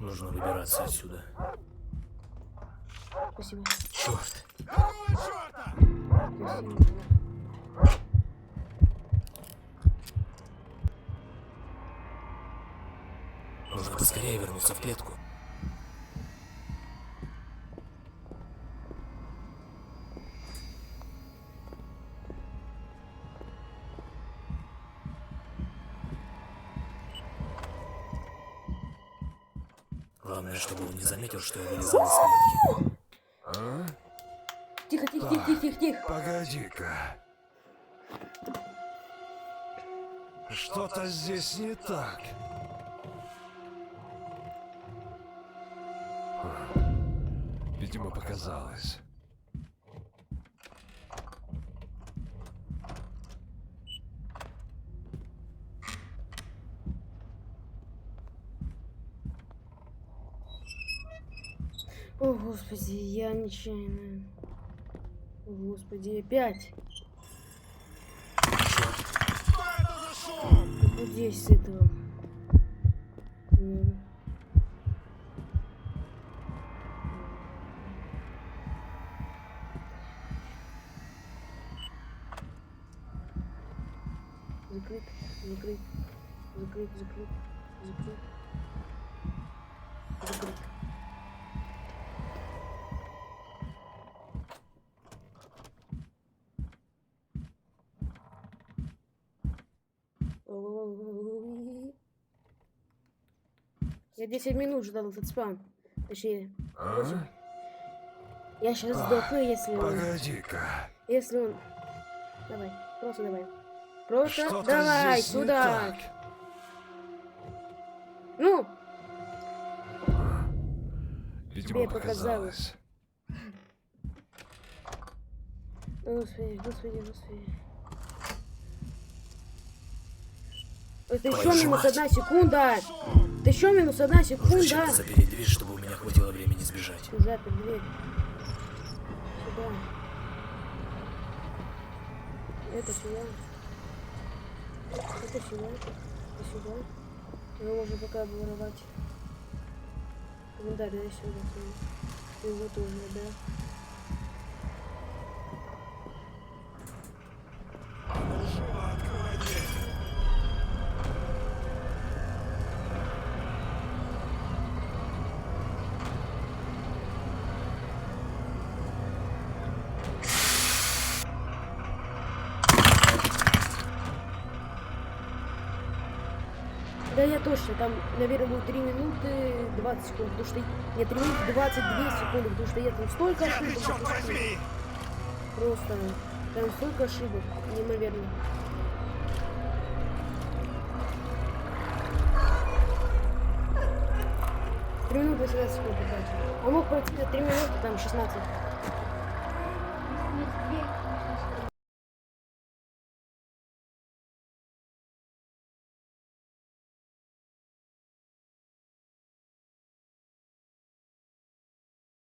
Нужно выбираться отсюда. Спасибо. Черт! Спасибо. Нужно поскорее вернуться в клетку. Главное, чтобы он не заметил, что я вылезал из клетки. А? Тихо, тихо, тихо, тихо, тихо, тихо. Погоди-ка. Что-то здесь не так. Видимо, показалось. О, господи, я нечаянно. О, господи, опять. Вот здесь с этого. Закрыт, закрыт, закрыт, закрыт, закрыт, закрыт. Я 10 минут ждал этот спам. Точнее, 8. Я сейчас сдохну, если он... Погоди-ка. Если он... Давай, просто давай. Просто Что-то давай здесь не сюда. так. Ну, Видимо, Тебе показалось. показалось. Господи, господи, господи. Это еще Твою минус мать. 1 секунда. Это еще минус 1 Нужно секунда. чем-то запереть дверь, чтобы у меня хватило времени сбежать. Запер дверь. Сюда. Это сюда. Это сюда. Это сюда. Его можно пока обворовать. Комментарий дай сюда. Его тоже, да. Да, я точно, там, наверное, будет 3 минуты 20 секунд, потому что... Нет, 3 минуты 22 секунды, потому что я там столько ошибок допустил. Просто, там столько ошибок, неимоверно. Три минуты 18 секунд, короче. Он мог пройти 3 минуты, там 16.